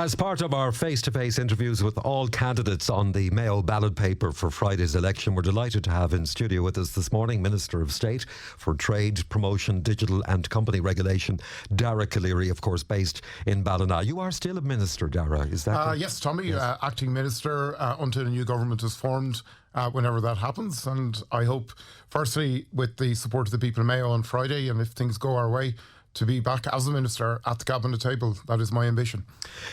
As part of our face-to-face interviews with all candidates on the Mayo ballot paper for Friday's election, we're delighted to have in studio with us this morning Minister of State for Trade, Promotion, Digital and Company Regulation, Dara Calleary, of course, based in Balona. You are still a minister, Dara, is that Yes, Tommy, Yes. Acting Minister until a new government is formed, whenever that happens. And I hope, firstly, with the support of the people of Mayo on Friday, and if things go our way, to be back as a minister at the cabinet table. That is my ambition.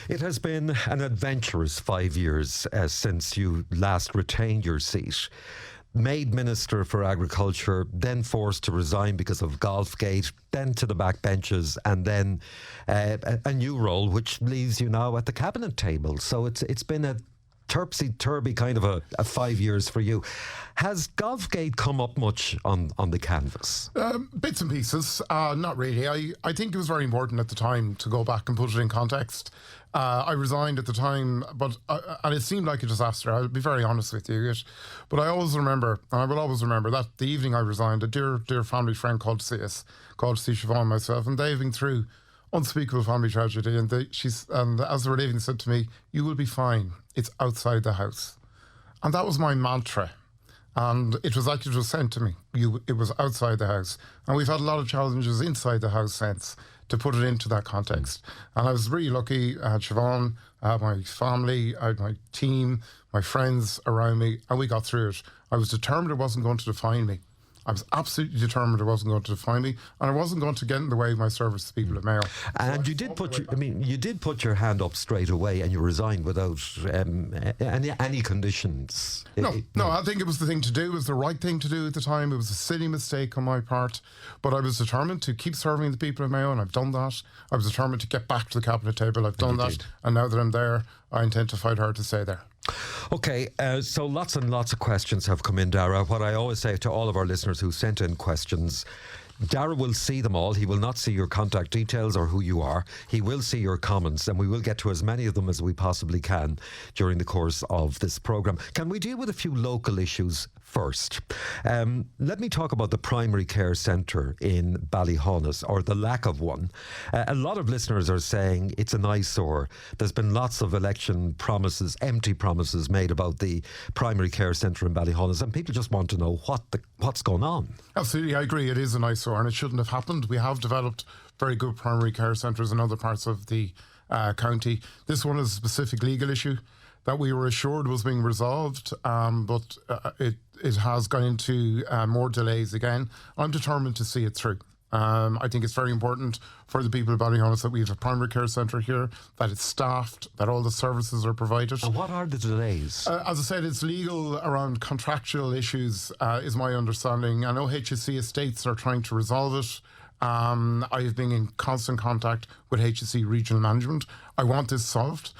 It has been an adventurous 5 years since you last retained your seat. Made Minister for Agriculture, then forced to resign because of Golfgate, then to the backbenches, and then a new role which leaves you now at the cabinet table. So it's been a turpsy-turvy kind of a 5 years for you. Has Golfgate come up much on the canvas? Bits and pieces, not really. I think it was very important at the time to go back and put it in context. I resigned at the time, and it seemed like a disaster. I'll be very honest with you. But I always remember, and I will always remember, that the evening I resigned, a dear family friend called to see us, called to see Siobhan and myself, and they've been through unspeakable family tragedy. And as they were leaving, said to me, "You will be fine. It's outside the house." And that was my mantra. And it was like it was sent to me. It was outside the house. And we've had a lot of challenges inside the house since to put it into that context. And I was really lucky. I had Siobhan, I had my family, I had my team, my friends around me, and we got through it. I was determined it wasn't going to define me. I was absolutely determined it wasn't going to define me, and I wasn't going to get in the way of my service to people at Mayo. And So you did put your hand up straight away, and you resigned without any conditions. No, I think it was the thing to do. It was the right thing to do at the time. It was a silly mistake on my part, but I was determined to keep serving the people of Mayo, and I've done that. I was determined to get back to the cabinet table. I've done that, and now that I'm there, I intend to fight hard to stay there. Okay, so lots and lots of questions have come in, Dara. What I always say to all of our listeners who sent in questions, Dara will see them all. He will not see your contact details or who you are. He will see your comments, and we will get to as many of them as we possibly can during the course of this programme. Can we deal with a few local issues first? Let me talk about the primary care centre in Ballyhonus, or the lack of one. A lot of listeners are saying it's an eyesore. There's been lots of election promises, empty promises made about the primary care centre in Ballyhonus, and people just want to know what's going on. Absolutely, I agree. It is an eyesore, and it shouldn't have happened. We have developed very good primary care centres in other parts of the county. This one is a specific legal issue that we were assured was being resolved, but it has gone into more delays again. I'm determined to see it through. I think it's very important for the people of Ballyhonus that we have a primary care centre here, that it's staffed, that all the services are provided. And what are the delays? As I said, it's legal around contractual issues, is my understanding. I know HSE estates are trying to resolve it. I have been in constant contact with HSE regional management. I want this solved.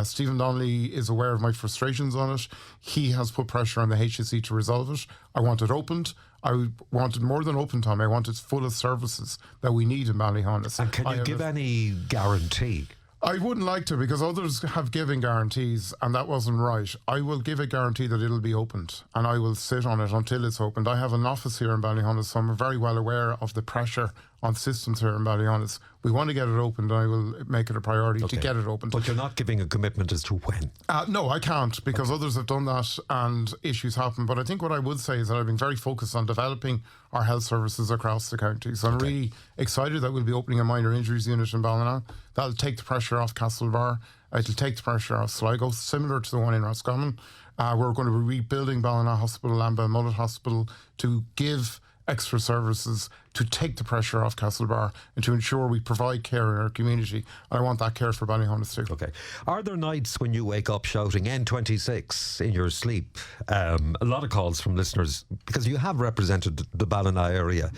Stephen Donnelly is aware of my frustrations on it. He has put pressure on the HSE to resolve it. I want it opened. I want it more than open, Tom. I want it full of services that we need in Ballyhonus. And can you give any guarantee? I wouldn't like to, because others have given guarantees, and that wasn't right. I will give a guarantee that it'll be opened, and I will sit on it until it's opened. I have an office here in Ballyhonus, so I'm very well aware of the pressure on systems here in Ballyhonus. We want to get it opened, and I will make it a priority to get it opened. But you're not giving a commitment as to when? No, I can't, because others have done that and issues happen. But I think what I would say is that I've been very focused on developing our health services across the county. So I'm really excited that we'll be opening a minor injuries unit in Balona. That'll take the pressure off Castlebar. It'll take the pressure off Sligo, similar to the one in Roscommon. We're going to be rebuilding Balona Hospital and Belmullet Hospital to give extra services, to take the pressure off Castlebar, and to ensure we provide care in our community. And I want that care for Ballyhonus too. Okay. Are there nights when you wake up shouting N26 in your sleep? A lot of calls from listeners, because you have represented the Balona area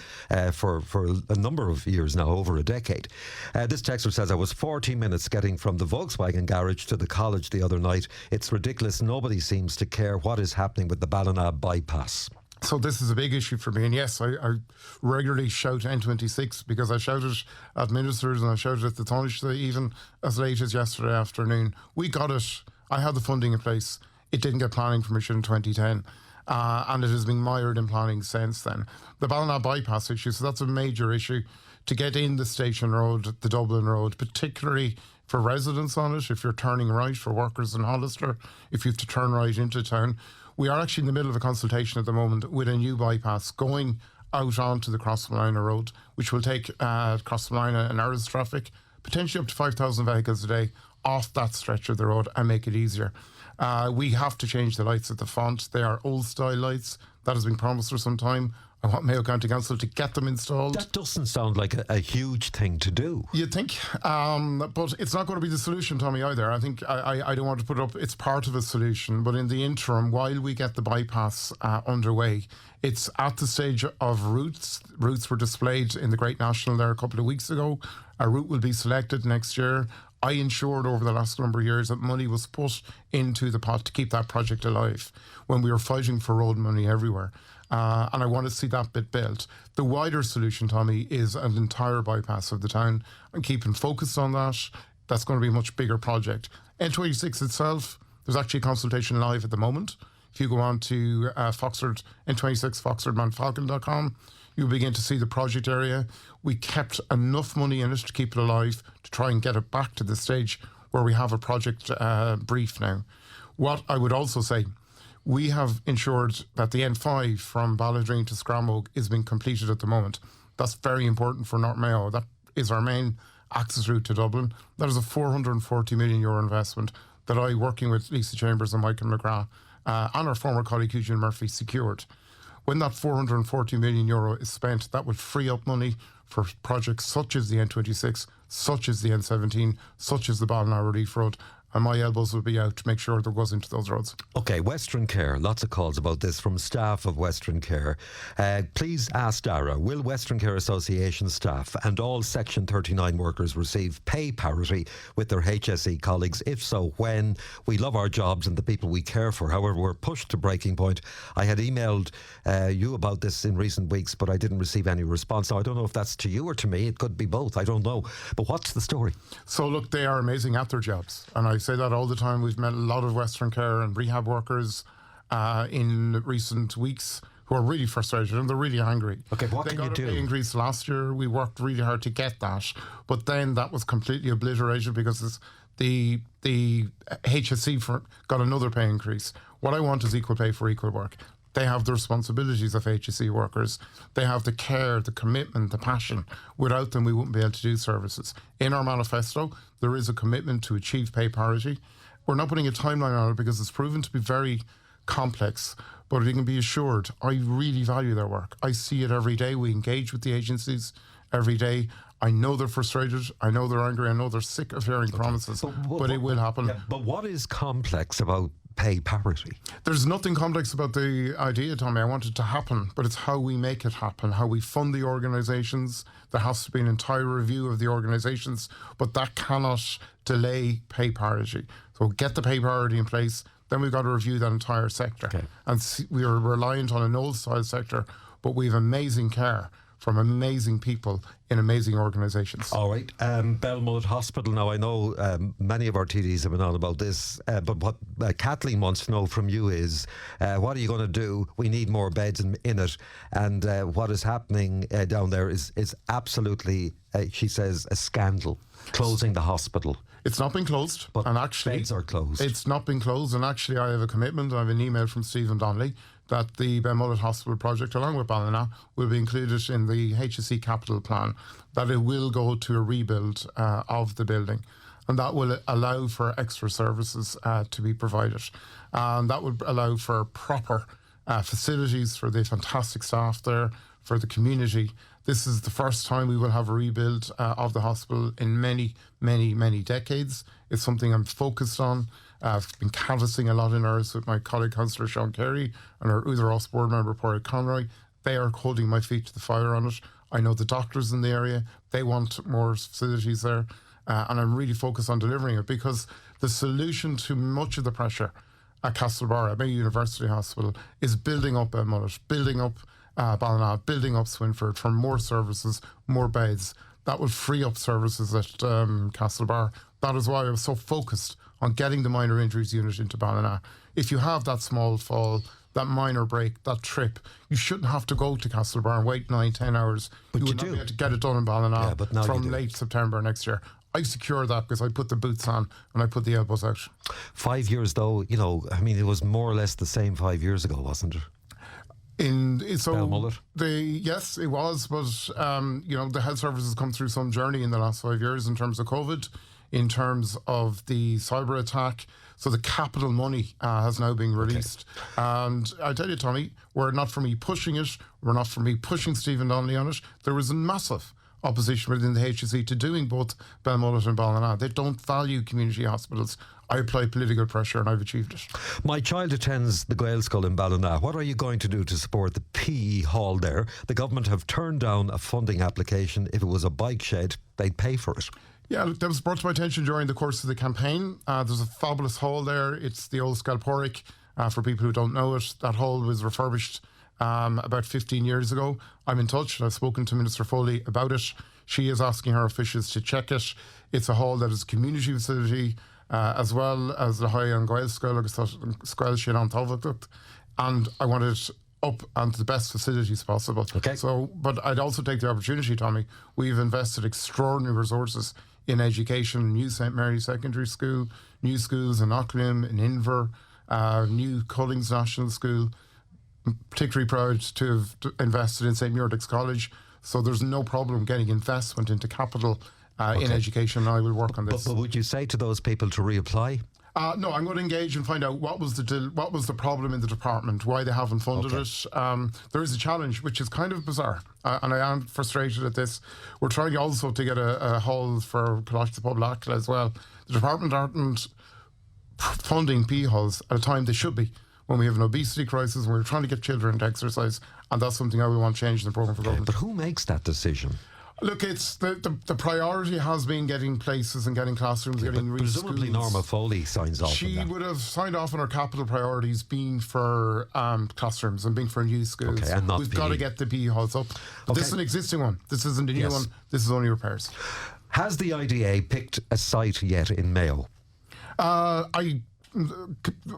for a number of years now, over a decade. This texter says, I was 40 minutes getting from the Volkswagen garage to the college the other night. It's ridiculous. Nobody seems to care what is happening with the Bonab Bypass. So this is a big issue for me. And yes, I regularly shout N26, because I shouted at ministers and I shouted at the Taoiseach even as late as yesterday afternoon. We got it. I had the funding in place. It didn't get planning permission in 2010. And it has been mired in planning since then. The Balona Bypass issue, so that's a major issue. To get in the Station Road, the Dublin Road, particularly for residents on it, if you're turning right for workers in Hollister, if you have to turn right into town. We are actually in the middle of a consultation at the moment with a new bypass going out onto the Crossmolina Road, which will take Crossmolina and Erris traffic, potentially up to 5,000 vehicles a day, off that stretch of the road and make it easier. We have to change the lights at the font. They are old style lights. That has been promised for some time. I want Mayo County Council to get them installed. That doesn't sound like a huge thing to do. You'd think, but it's not going to be the solution, Tommy, either. I think I don't want to put it up. It's part of a solution, but in the interim, while we get the bypass underway, it's at the stage of routes. Routes were displayed in the Great National there a couple of weeks ago. A route will be selected next year. I ensured over the last number of years that money was put into the pot to keep that project alive when we were fighting for road money everywhere. And I want to see that bit built. The wider solution, Tommy, is an entire bypass of the town. I'm keeping focused on that. That's going to be a much bigger project. N26 itself, there's actually a consultation live at the moment. If you go on to Foxford, N26, foxfordmountfalcon.com, you'll begin to see the project area. We kept enough money in it to keep it alive, to try and get it back to the stage where we have a project brief now. What I would also say, we have ensured that the N5 from Ballydreen to Scramog is being completed at the moment. That's very important for North Mayo. That is our main access route to Dublin. That is a €440 million investment that I, working with Lisa Chambers and Michael McGrath, and our former colleague Eugene Murphy, secured. When that €440 million is spent, that would free up money for projects such as the N26, such as the N17, such as the Balona Relief Road, and my elbows will be out to make sure there goes into those roads. Okay, Western Care, lots of calls about this from staff of Western Care. Please ask Dara, will Western Care Association staff and all Section 39 workers receive pay parity with their HSE colleagues? If so, when? We love our jobs and the people we care for. However, we're pushed to breaking point. I had emailed you about this in recent weeks, but I didn't receive any response. Now, I don't know if that's to you or to me. It could be both. I don't know. But what's the story? So, look, they are amazing at their jobs. And I say that all the time. We've met a lot of Western Care and rehab workers in recent weeks who are really frustrated and they're really angry. Okay, what they can you do? They got a pay increase last year. We worked really hard to get that, but then that was completely obliterated because the HSE got another pay increase. What I want is equal pay for equal work. They have the responsibilities of HSE workers. They have the care, the commitment, the passion. Without them, we wouldn't be able to do services. In our manifesto, there is a commitment to achieve pay parity. We're not putting a timeline on it because it's proven to be very complex, but you can be assured, I really value their work. I see it every day. We engage with the agencies every day. I know they're frustrated. I know they're angry. I know they're sick of hearing promises, but it will happen. Yeah, but what is complex about pay parity? There's nothing complex about the idea, Tommy. I want it to happen, but it's how we make it happen, how we fund the organisations. There has to be an entire review of the organisations, but that cannot delay pay parity. So get the pay parity in place, then we've got to review that entire sector. Okay. And we are reliant on an old-style sector, but we have amazing care from amazing people in amazing organisations. All right. Belmullet Hospital. Now, I know many of our TDs have been on about this, but what Kathleen wants to know from you is, what are you going to do? We need more beds in it. And what is happening down there is absolutely, she says, a scandal, closing the hospital. It's not been closed. But and actually, beds are closed. It's not been closed. And actually, I have a commitment. I have an email from Stephen Donnelly that the Belmullet Hospital project, along with Balona, will be included in the HSE capital plan, that it will go to a rebuild of the building. And that will allow for extra services to be provided. And that would allow for proper facilities for the fantastic staff there, for the community. This is the first time we will have a rebuild of the hospital in many, many, many decades. It's something I'm focused on. I've been canvassing a lot in ours with my colleague Councillor Sean Carey and our Uther Ross board member Padraig Conroy. They are holding my feet to the fire on it. I know the doctors in the area, they want more facilities there, and I'm really focused on delivering it, because the solution to much of the pressure at Castlebar, at Mayo University Hospital, is building up Belmullet, building up Balona, building up Swinford for more services, more beds. That will free up services at Castlebar. That is why I was so focused on getting the minor injuries unit into Balona. If you have that small fall, that minor break, that trip, you shouldn't have to go to Castlebar and wait 9-10 hours. But you would not be able to get it done in Balona from late September next year. I secure that because I put the boots on and I put the elbows out. 5 years, though, I mean, it was more or less the same 5 years ago, wasn't it? Belmullet? Yes, it was, but the health service has come through some journey in the last 5 years in terms of COVID, in terms of the cyber attack. So the capital money has now been released. Okay. And I tell you, Tommy, were it not for me pushing it, were not for me pushing Stephen Donnelly on it, there was a massive opposition within the HSE to doing both Belmullet and Balona. They don't value community hospitals. I apply political pressure and I've achieved it. My child attends the Gael School in Balona. What are you going to do to support the PE hall there? The government have turned down a funding application. If it was a bike shed, they'd pay for it. Yeah, look, that was brought to my attention during the course of the campaign. There's a fabulous hall there. It's the old Scalporic. For people who don't know it, that hall was refurbished about 15 years ago. I'm in touch and I've spoken to Minister Foley about it. She is asking her officials to check it. It's a hall that is a community facility, as well as the High and Gael School, Scoil Sin an Tábhachtach, and I want it up onto the best facilities possible. Okay. But I'd also take the opportunity, Tommy. We've invested extraordinary resources in education, new St. Mary's Secondary School, new schools in Auckland, in Inver, new Cullings National School. I'm particularly proud to have invested in St. Muirdick's College. So there's no problem getting investment into capital in education. I will work on this. But would you say to those people to reapply? No, I'm going to engage and find out what was the problem in the department, why they haven't funded it. There is a challenge, which is kind of bizarre, and I am frustrated at this. We're trying also to get a hall for Colossus Public as well. The department aren't funding PE halls at a time they should be, when we have an obesity crisis, and we're trying to get children to exercise, and that's something I will want changed in the programme for government. But who makes that decision? Look, it's the priority has been getting places and getting classrooms, getting real presumably schools. Norma Foley signs off on that. She would have signed off on her capital priorities being for classrooms and being for new schools. Okay, and not We've PE. got to get the PE halls up. But this is an existing one. This isn't a new one. This is only repairs. Has the IDA picked a site yet in Mayo?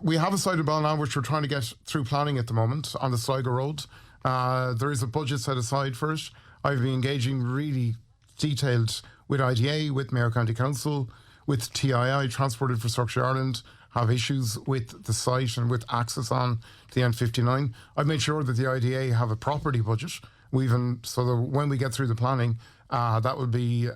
We have a site in Balona which we're trying to get through planning at the moment on the Sligo Road. There is a budget set aside for it. I've been engaging really detailed with IDA, with Mayo County Council, with TII, Transport Infrastructure Ireland, have issues with the site and with access on to the N59. I've made sure that the IDA have a property budget, so that when we get through the planning, that will be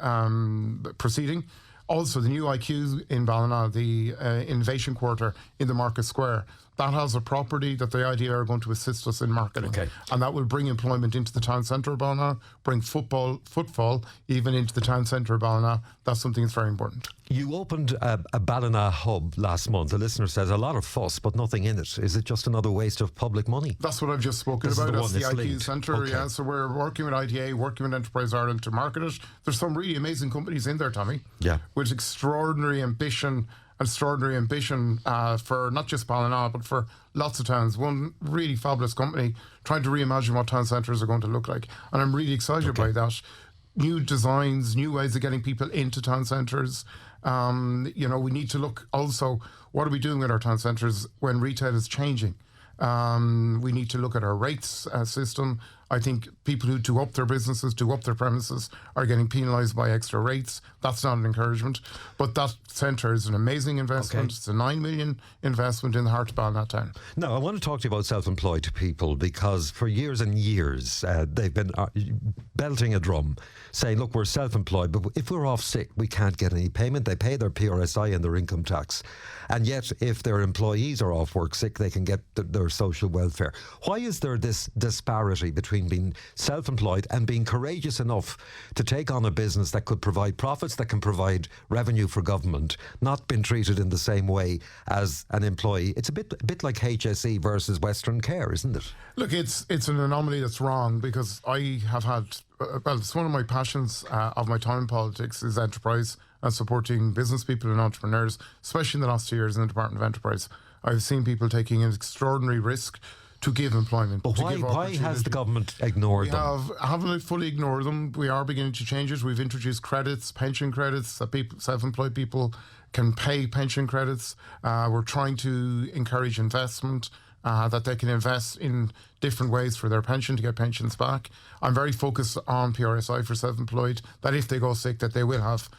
proceeding. Also, the new IQ in Balona, the Innovation Quarter in the Market Square, that has a property that the IDA are going to assist us in marketing. Okay. And that will bring employment into the town centre of Balona, bring footfall even into the town centre of Balona. That's something that's very important. You opened a Balona hub last month. The listener says a lot of fuss, but nothing in it. Is it just another waste of public money? That's what I've just spoken about. That's the IQ Centre. Okay. Yeah, so we're working with IDA, working with Enterprise Ireland to market it. There's some really amazing companies in there, Tommy. Yeah. With extraordinary ambition for not just Balona, but for lots of towns. One really fabulous company trying to reimagine what town centres are going to look like. And I'm really excited by that. New designs, new ways of getting people into town centres. We need to look also, what are we doing with our town centres when retail is changing? We need to look at our rates system. I think people who do up their businesses, do up their premises, are getting penalised by extra rates. That's not an encouragement. But that centre is an amazing investment. Okay. It's a 9 million investment in the heart of Balona town. Now, I want to talk to you about self-employed people, because for years and years they've been belting a drum saying, look, we're self-employed, but if we're off sick, we can't get any payment. They pay their PRSI and their income tax. And yet, if their employees are off work sick, they can get their social welfare. Why is there this disparity between being self-employed and being courageous enough to take on a business that could provide profits, that can provide revenue for government, not being treated in the same way as an employee? It's a bit like HSE versus Western Care, isn't it? Look, it's an anomaly that's wrong, because I have had, it's one of my passions of my time in politics is enterprise and supporting business people and entrepreneurs, especially in the last 2 years in the Department of Enterprise. I've seen people taking an extraordinary risk to give employment. But why has the government ignored them? We haven't fully ignored them. We are beginning to change it. We've introduced credits, pension credits, that self-employed people can pay pension credits. We're trying to encourage investment. that they can invest in different ways for their pension to get pensions back. I'm very focused on PRSI for self-employed, that if they go sick, that they will have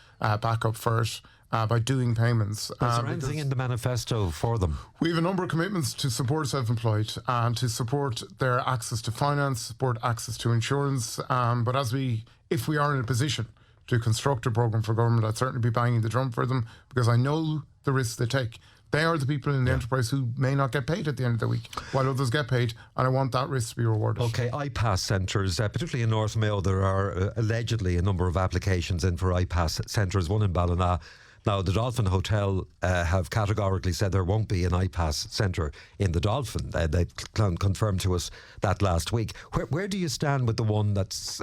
backup for it by doing payments. Is there anything in the manifesto for them? We have a number of commitments to support self-employed and to support their access to finance, support access to insurance. But if we are in a position to construct a programme for government, I'd certainly be banging the drum for them, because I know the risks they take. They are the people in the enterprise who may not get paid at the end of the week, while others get paid, and I want that risk to be rewarded. Okay, iPath centres, particularly in North Mayo, there are allegedly a number of applications in for iPath centres, one in Balona. Now, the Dolphin Hotel have categorically said there won't be an iPath centre in the Dolphin. They confirmed to us that last week. Where do you stand with the one that's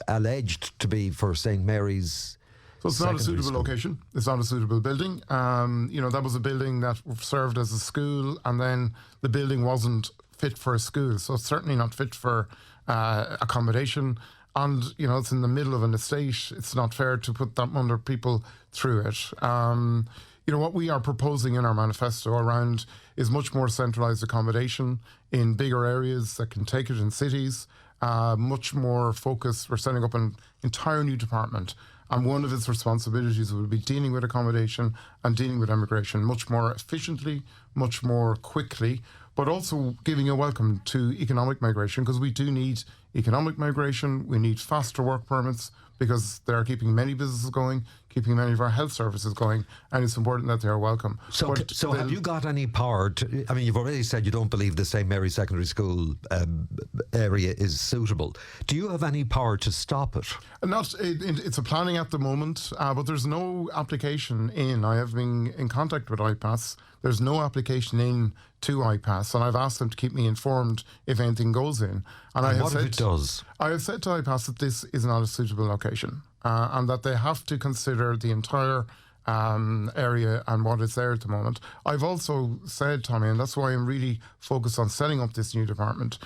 alleged to be for St Mary's? So it's not a suitable school. Location. It's not a suitable building. That was a building that served as a school, and then the building wasn't fit for a school. So it's certainly not fit for accommodation. And, it's in the middle of an estate. It's not fair to put that under people through it. What we are proposing in our manifesto around is much more centralised accommodation in bigger areas that can take it in cities, much more focus. We're setting up an entire new department, and one of its responsibilities will be dealing with accommodation and dealing with immigration much more efficiently, much more quickly, but also giving a welcome to economic migration, because we do need economic migration. We need faster work permits, because they are keeping many businesses going, keeping many of our health services going, and it's important that they are welcome. So have you got any power to, you've already said you don't believe the St Mary's Secondary School area is suitable. Do you have any power to stop it? It's a planning at the moment, but there's no application in. I have been in contact with iPath. There's no application in to iPath, and I've asked them to keep me informed if anything goes in. And what if it does? I have said to iPath that this is not a suitable location, and that they have to consider the entire area and what is there at the moment. I've also said, Tommy, and that's why I'm really focused on setting up this new department,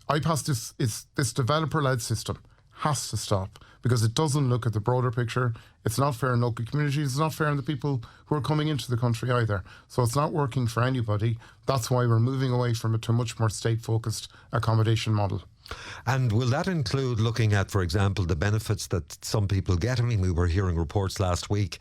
iPath is this developer-led system has to stop, because it doesn't look at the broader picture. It's not fair in local communities. It's not fair in the people who are coming into the country either. So it's not working for anybody. That's why we're moving away from it to a much more state-focused accommodation model. And will that include looking at, for example, the benefits that some people get? We were hearing reports last week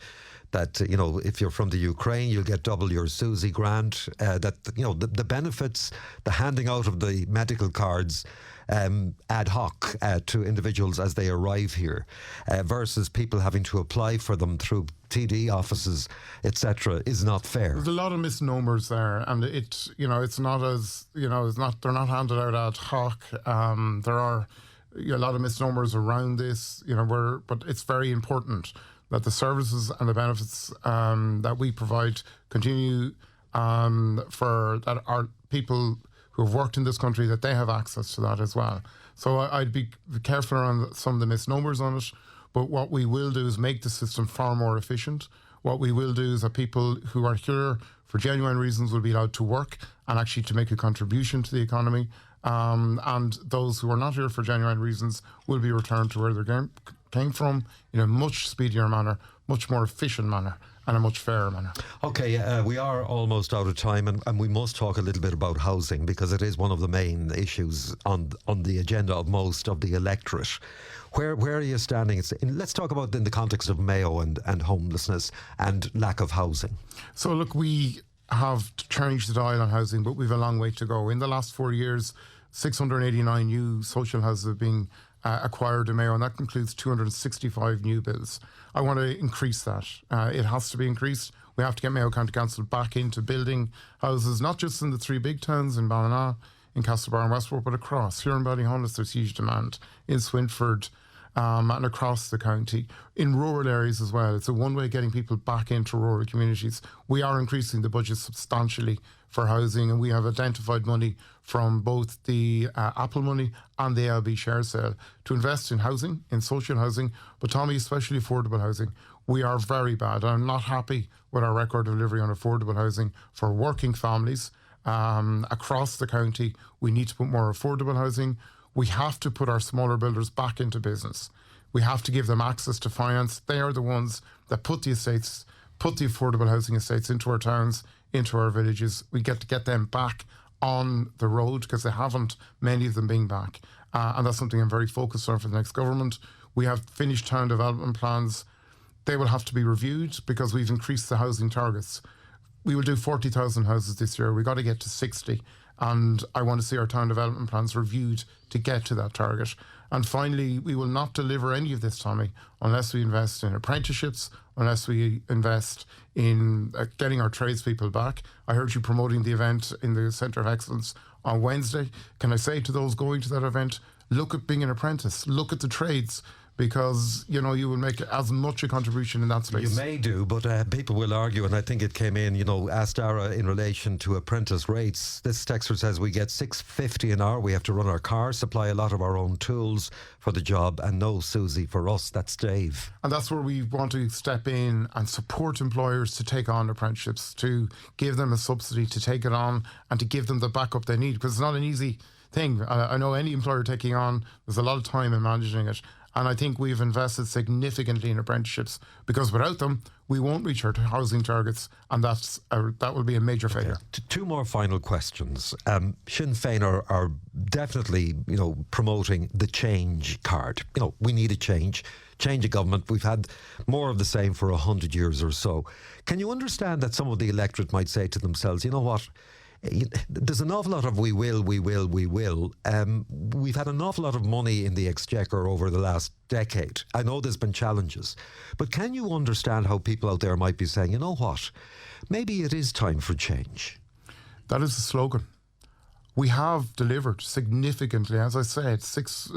that, if you're from the Ukraine, you'll get double your Susie grant, that, the benefits, the handing out of the medical cards ad hoc to individuals as they arrive here, versus people having to apply for them through TD offices, etc., is not fair. There's a lot of misnomers there, and it's not as, they're not handed out ad hoc. There are a lot of misnomers around this, but it's very important that the services and the benefits that we provide continue for that our people who have worked in this country, that they have access to that as well. So I'd be careful around some of the misnomers on it, but what we will do is make the system far more efficient. What we will do is that people who are here for genuine reasons will be allowed to work and actually to make a contribution to the economy, and those who are not here for genuine reasons will be returned to where they came from in a much speedier manner, much more efficient manner, and a much fairer manner. Okay, we are almost out of time, and we must talk a little bit about housing, because it is one of the main issues on the agenda of most of the electorate. Where are you standing? Let's talk about in the context of Mayo and homelessness and lack of housing. So look, we have changed the dial on housing, but we've a long way to go. In the last 4 years, 689 new social houses have been acquired in Mayo, and that includes 265 new builds. I want to increase that. It has to be increased. We have to get Mayo County Council back into building houses, not just in the three big towns, in Balona, in Castlebar and Westport, but across. Here in Ballyholness, there's huge demand. In Swinford, and across the county, in rural areas as well. It's a one way getting people back into rural communities. We are increasing the budget substantially for housing, and we have identified money from both the Apple money and the ALB share sale to invest in housing, in social housing, but Tommy, especially affordable housing. We are very bad. I'm not happy with our record delivery on affordable housing for working families across the county. We need to put more affordable housing. We have to put our smaller builders back into business. We have to give them access to finance. They are the ones that put the affordable housing estates into our towns, into our villages. We get to get them back on the road, because they haven't, many of them being back. And that's something I'm very focused on for the next government. We have finished town development plans. They will have to be reviewed because we've increased the housing targets. We will do 40,000 houses this year. We've got to get to 60. And I want to see our town development plans reviewed to get to that target. And finally, we will not deliver any of this, Tommy, unless we invest in apprenticeships, unless we invest in getting our tradespeople back. I heard you promoting the event in the Centre of Excellence on Wednesday. Can I say to those going to that event, look at being an apprentice, look at the trades, because, you know, you will make as much a contribution in that space. You may do, but people will argue, and I think it came in, asked Dara in relation to apprentice rates. This texter says we get $6.50 an hour. We have to run our car, supply a lot of our own tools for the job, and no Susie for us. That's Dave. And that's where we want to step in and support employers to take on apprenticeships, to give them a subsidy to take it on and to give them the backup they need, because it's not an easy thing. I know any employer taking on, there's a lot of time in managing it. And I think we've invested significantly in apprenticeships, because without them, we won't reach our housing targets, and that will be a major failure. Two more final questions. Sinn Féin are definitely, promoting the change card. We need a change of government. We've had more of the same for 100 years or so. Can you understand that some of the electorate might say to themselves, you know what? There's an awful lot of we will. We've had an awful lot of money in the Exchequer over the last decade. I know there's been challenges, but can you understand how people out there might be saying, you know what, maybe it is time for change? That is the slogan. We have delivered significantly, as I said,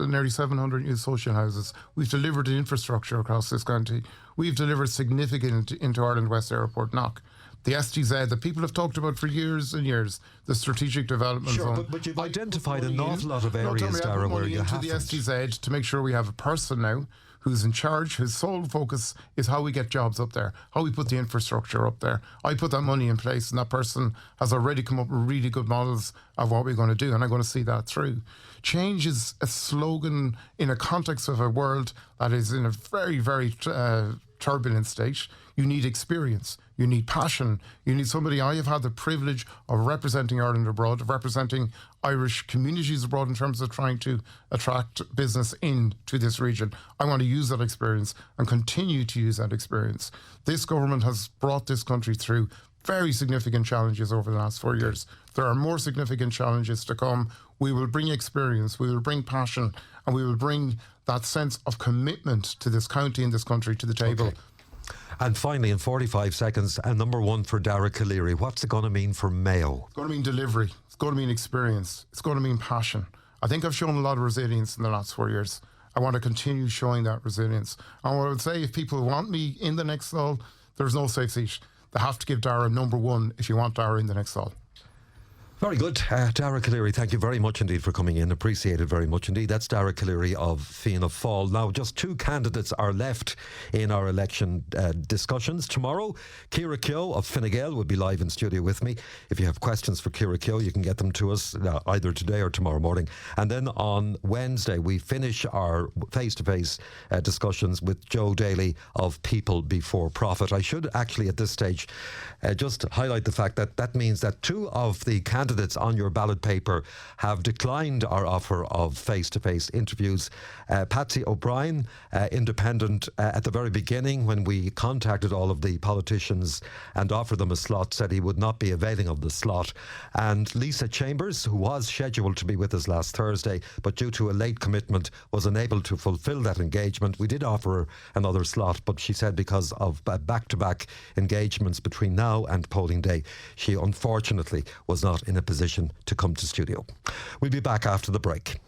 nearly 700 new social houses. We've delivered the infrastructure across this county. We've delivered significant into Ireland West Airport knock. The STZ that people have talked about for years and years, the strategic development zone. But you've identified an awful lot of areas, Dara, where you haven't. The STZ to make sure we have a person now who's in charge, whose sole focus is how we get jobs up there, how we put the infrastructure up there. I put that money in place, and that person has already come up with really good models of what we're going to do, and I'm going to see that through. Change is a slogan in a context of a world that is in a very, very turbulent state. You need experience. You need passion. You need somebody. I have had the privilege of representing Ireland abroad, of representing Irish communities abroad in terms of trying to attract business into this region. I want to use that experience and continue to use that experience. This government has brought this country through very significant challenges over the last 4 years. There are more significant challenges to come. We will bring experience, we will bring passion, and we will bring that sense of commitment to this county and this country to the table. Okay. And finally, in 45 seconds, number one for Dara Calleary, what's it going to mean for Mayo? It's going to mean delivery. It's going to mean experience. It's going to mean passion. I think I've shown a lot of resilience in the last 4 years. I want to continue showing that resilience. And what I would say, if people want me in the next stall, there's no safe seat. They have to give Dara number one if you want Dara in the next stall. Very good. Dara Calleary, thank you very much indeed for coming in. Appreciate it very much indeed. That's Dara Calleary of Fianna Fáil. Now, just two candidates are left in our election discussions. Tomorrow, Ciara Keogh of Fine Gael will be live in studio with me. If you have questions for Ciara Keogh, you can get them to us either today or tomorrow morning. And then on Wednesday, we finish our face-to-face discussions with Joe Daly of People Before Profit. I should actually at this stage just highlight the fact that that means that two of the candidates on your ballot paper have declined our offer of face-to-face interviews. Patsy O'Brien, independent, at the very beginning when we contacted all of the politicians and offered them a slot, said he would not be availing of the slot. And Lisa Chambers, who was scheduled to be with us last Thursday, but due to a late commitment was unable to fulfil that engagement. We did offer her another slot, but she said because of back-to-back engagements between now and polling day, she unfortunately was not in a position to come to studio. We'll be back after the break.